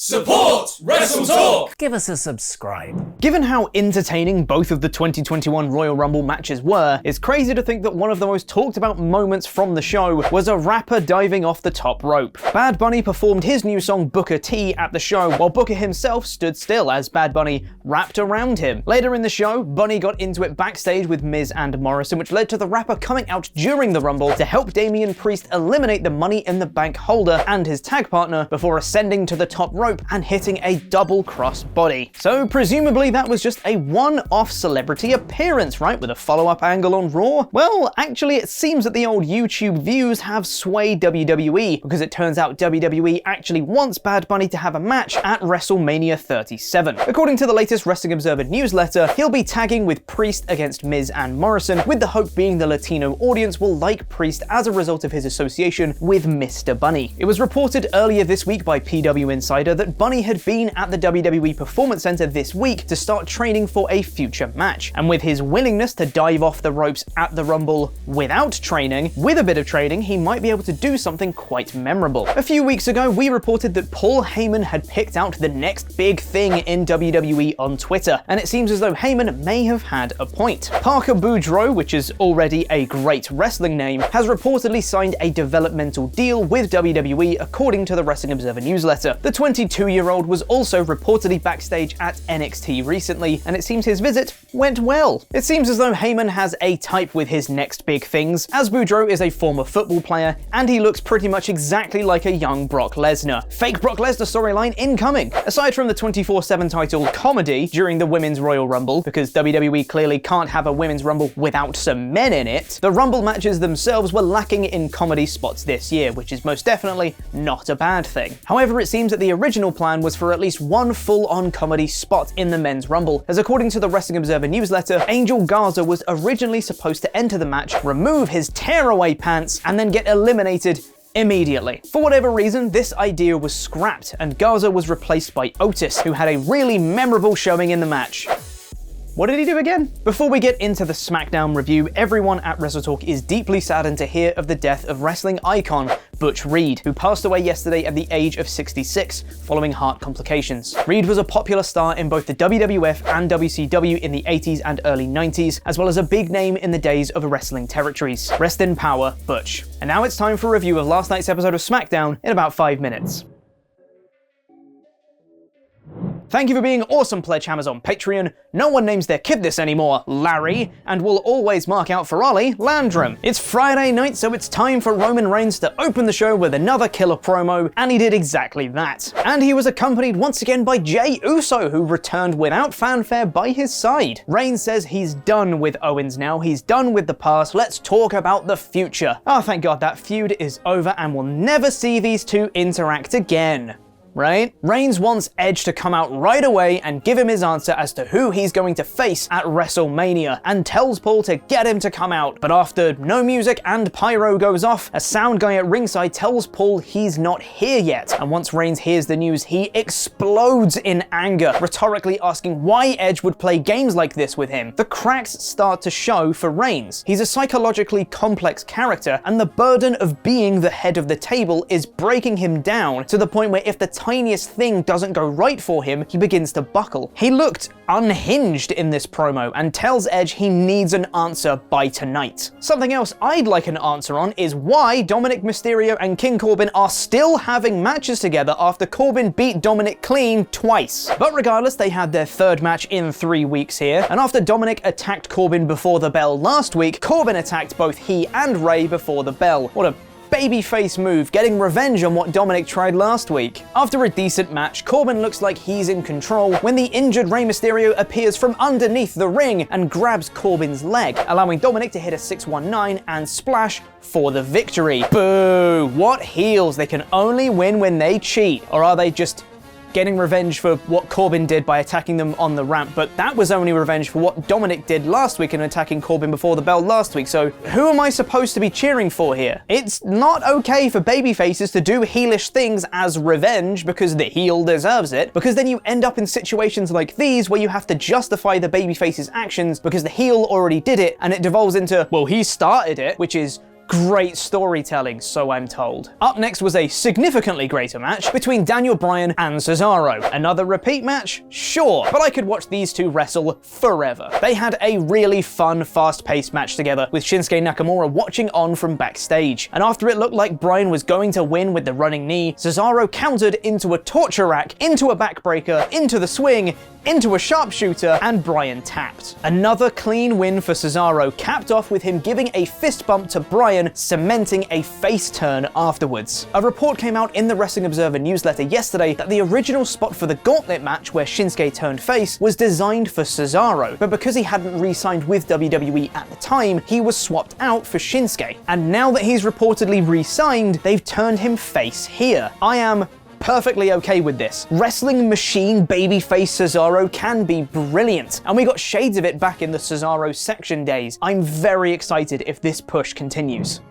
Support WrestleTalk! Give us a subscribe. Given how entertaining both of the 2021 Royal Rumble matches were, it's crazy to think that one of the most talked about moments from the show was a rapper diving off the top rope. Bad Bunny performed his new song Booker T at the show, while Booker himself stood still as Bad Bunny rapped around him. Later in the show, Bunny got into it backstage with Miz and Morrison, which led to the rapper coming out during the Rumble to help Damian Priest eliminate the Money in the Bank holder and his tag partner before ascending to the top rope and hitting a double cross body. So presumably that was just a one-off celebrity appearance, right, with a follow-up angle on Raw? Well, actually it seems that the old YouTube views have swayed WWE, because it turns out WWE actually wants Bad Bunny to have a match at WrestleMania 37. According to the latest Wrestling Observer newsletter, he'll be tagging with Priest against Miz and Morrison, with the hope being the Latino audience will like Priest as a result of his association with Mr. Bunny. It was reported earlier this week by PW Insider that Bunny had been at the WWE Performance Center this week to start training for a future match, and with his willingness to dive off the ropes at the Rumble without training, with a bit of training, he might be able to do something quite memorable. A few weeks ago, we reported that Paul Heyman had picked out the next big thing in WWE on Twitter, and it seems as though Heyman may have had a point. Parker Boudreaux, which is already a great wrestling name, has reportedly signed a developmental deal with WWE according to the Wrestling Observer newsletter. The 22-year-old was also reportedly backstage at NXT recently, and it seems his visit went well. It seems as though Heyman has a type with his next big things, as Boudreaux is a former football player, and he looks pretty much exactly like a young Brock Lesnar. Fake Brock Lesnar storyline incoming! Aside from the 24/7 title comedy during the Women's Royal Rumble, because WWE clearly can't have a Women's Rumble without some men in it, the Rumble matches themselves were lacking in comedy spots this year, which is most definitely not a bad thing. However, it seems that the original plan was for at least one full-on comedy spot in the Men's Rumble, as according to the Wrestling Observer newsletter, Angel Garza was originally supposed to enter the match, remove his tearaway pants, and then get eliminated immediately. For whatever reason, this idea was scrapped, and Garza was replaced by Otis, who had a really memorable showing in the match. What did he do again? Before we get into the SmackDown review, everyone at WrestleTalk is deeply saddened to hear of the death of wrestling icon Butch Reed, who passed away yesterday at the age of 66 following heart complications. Reed was a popular star in both the WWF and WCW in the 80s and early 90s, as well as a big name in the days of wrestling territories. Rest in power, Butch. And now it's time for a review of last night's episode of SmackDown in about 5 minutes. Thank you for being awesome Pledgehammers on Patreon. No one names their kid this anymore, Larry, and we'll always mark out for Ollie, Landrum. It's Friday night, so it's time for Roman Reigns to open the show with another killer promo, and he did exactly that. And he was accompanied once again by Jey Uso, who returned without fanfare by his side. Reigns says he's done with Owens now, he's done with the past, let's talk about the future. Oh, thank God that feud is over and we'll never see these two interact again. Right? Reigns wants Edge to come out right away and give him his answer as to who he's going to face at WrestleMania, and tells Paul to get him to come out. But after no music and pyro goes off, a sound guy at ringside tells Paul he's not here yet. And once Reigns hears the news, he explodes in anger, rhetorically asking why Edge would play games like this with him. The cracks start to show for Reigns. He's a psychologically complex character, and the burden of being the head of the table is breaking him down to the point where if the tiniest thing doesn't go right for him, he begins to buckle. He looked unhinged in this promo and tells Edge he needs an answer by tonight. Something else I'd like an answer on is why Dominic Mysterio and King Corbin are still having matches together after Corbin beat Dominic clean twice. But regardless, they had their third match in 3 weeks here, and after Dominic attacked Corbin before the bell last week, Corbin attacked both he and Rey before the bell. What a babyface move, getting revenge on what Dominic tried last week. After a decent match, Corbin looks like he's in control when the injured Rey Mysterio appears from underneath the ring and grabs Corbin's leg, allowing Dominic to hit a 619 and splash for the victory. Boo! What heels? They can only win when they cheat. Or are they just getting revenge for what Corbin did by attacking them on the ramp? But that was only revenge for what Dominic did last week in attacking Corbin before the bell last week, so who am I supposed to be cheering for here? It's not okay for babyfaces to do heelish things as revenge because the heel deserves it, because then you end up in situations like these where you have to justify the babyface's actions because the heel already did it, and it devolves into, well, he started it, which is great storytelling, so I'm told. Up next was a significantly greater match between Daniel Bryan and Cesaro. Another repeat match? Sure, but I could watch these two wrestle forever. They had a really fun, fast-paced match together, with Shinsuke Nakamura watching on from backstage. And after it looked like Bryan was going to win with the running knee, Cesaro countered into a torture rack, into a backbreaker, into the swing, into a sharpshooter, and Bryan tapped. Another clean win for Cesaro, capped off with him giving a fist bump to Bryan, cementing a face turn afterwards. A report came out in the Wrestling Observer newsletter yesterday that the original spot for the gauntlet match where Shinsuke turned face was designed for Cesaro, but because he hadn't re-signed with WWE at the time, he was swapped out for Shinsuke. And now that he's reportedly re-signed, they've turned him face here. I am perfectly okay with this. Wrestling machine babyface Cesaro can be brilliant, and we got shades of it back in the Cesaro section days. I'm very excited if this push continues.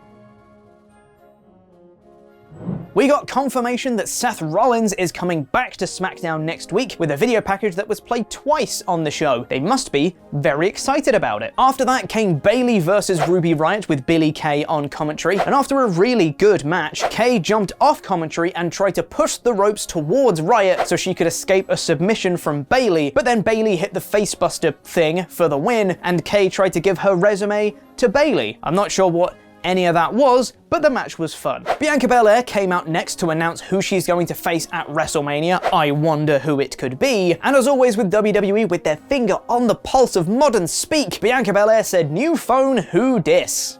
We got confirmation that Seth Rollins is coming back to SmackDown next week with a video package that was played twice on the show. They must be very excited about it. After that came Bayley versus Ruby Riott with Billie Kay on commentary, and after a really good match, Kay jumped off commentary and tried to push the ropes towards Riott so she could escape a submission from Bayley, but then Bayley hit the facebuster thing for the win, and Kay tried to give her resume to Bayley. I'm not sure what any of that was, but the match was fun. Bianca Belair came out next to announce who she's going to face at WrestleMania. I wonder who it could be. And as always with WWE, with their finger on the pulse of modern speak, Bianca Belair said, "New phone, who dis?"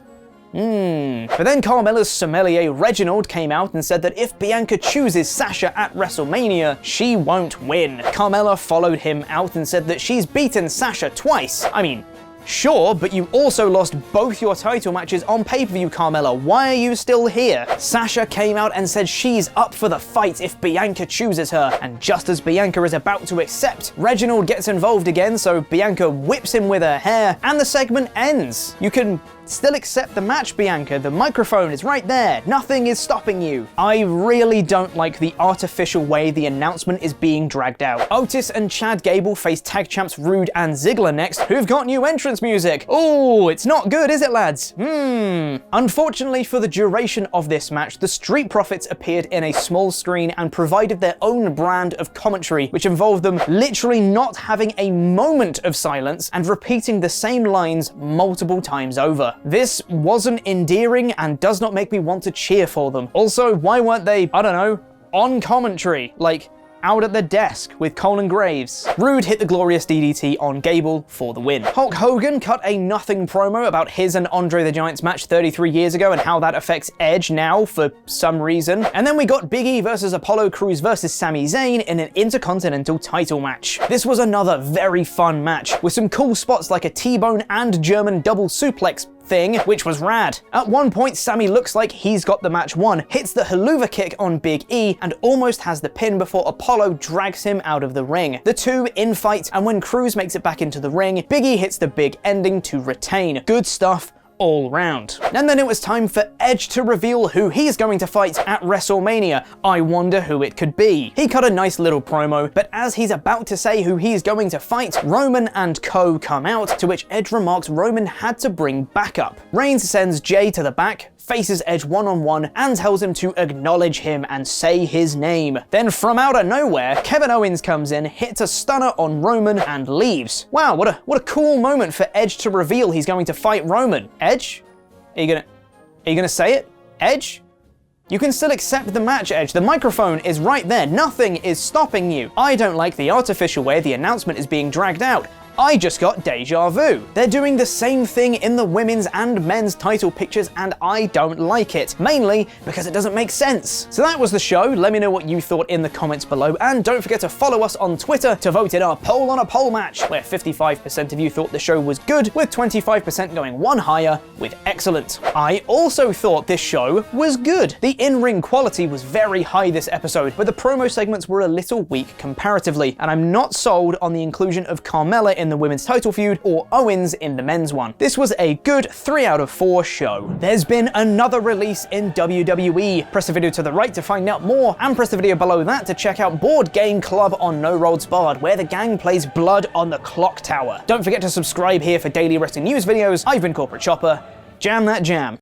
But then Carmella's sommelier Reginald came out and said that if Bianca chooses Sasha at WrestleMania, she won't win. Carmella followed him out and said that she's beaten Sasha twice. I mean, sure, but you also lost both your title matches on pay-per-view, Carmella. Why are you still here? Sasha came out and said she's up for the fight if Bianca chooses her, and just as Bianca is about to accept, Reginald gets involved again, so Bianca whips him with her hair, and the segment ends. You can still accept the match, Bianca. The microphone is right there. Nothing is stopping you. I really don't like the artificial way the announcement is being dragged out. Otis and Chad Gable face tag champs Rude and Ziggler next, who've got new entrance music. Ooh, it's not good, is it, lads? Unfortunately for the duration of this match, the Street Profits appeared in a small screen and provided their own brand of commentary, which involved them literally not having a moment of silence and repeating the same lines multiple times over. This wasn't endearing and does not make me want to cheer for them. Also, why weren't they, I don't know, on commentary? Like, out at the desk with Colin Graves. Rude hit the glorious DDT on Gable for the win. Hulk Hogan cut a nothing promo about his and Andre the Giant's match 33 years ago and how that affects Edge now for some reason. And then we got Big E versus Apollo Crews versus Sami Zayn in an Intercontinental title match. This was another very fun match with some cool spots like a T-bone and German double suplex thing, which was rad. At one point, Sami looks like he's got the match won, hits the haluva kick on Big E, and almost has the pin before Apollo drags him out of the ring. The two infight, and when Crews makes it back into the ring, Big E hits the big ending to retain. Good stuff all round. And then it was time for Edge to reveal who he's going to fight at WrestleMania. I wonder who it could be. He cut a nice little promo, but as he's about to say who he's going to fight, Roman and Co come out, to which Edge remarks Roman had to bring backup. Reigns sends Jay to the back, faces Edge one-on-one, and tells him to acknowledge him and say his name. Then from out of nowhere, Kevin Owens comes in, hits a stunner on Roman, and leaves. Wow, what a cool moment for Edge to reveal he's going to fight Roman. Edge? Are you gonna say it? Edge? You can still accept the match, Edge. The microphone is right there. Nothing is stopping you. I don't like the artificial way the announcement is being dragged out. I just got deja vu. They're doing the same thing in the women's and men's title pictures, and I don't like it, mainly because it doesn't make sense. So that was the show. Let me know what you thought in the comments below, and don't forget to follow us on Twitter to vote in our poll on a poll match, where 55% of you thought the show was good, with 25% going one higher with excellent. I also thought this show was good. The in-ring quality was very high this episode, but the promo segments were a little weak comparatively, and I'm not sold on the inclusion of Carmella in the women's title feud or Owens in the men's one. This was a good 3 out of 4 show. There's been another release in WWE. Press the video to the right to find out more, and press the video below that to check out Board Game Club on No Roads Barred, where the gang plays Blood on the Clock Tower. Don't forget to subscribe here for daily wrestling news videos. I've been Corporate Chopper. Jam that jam.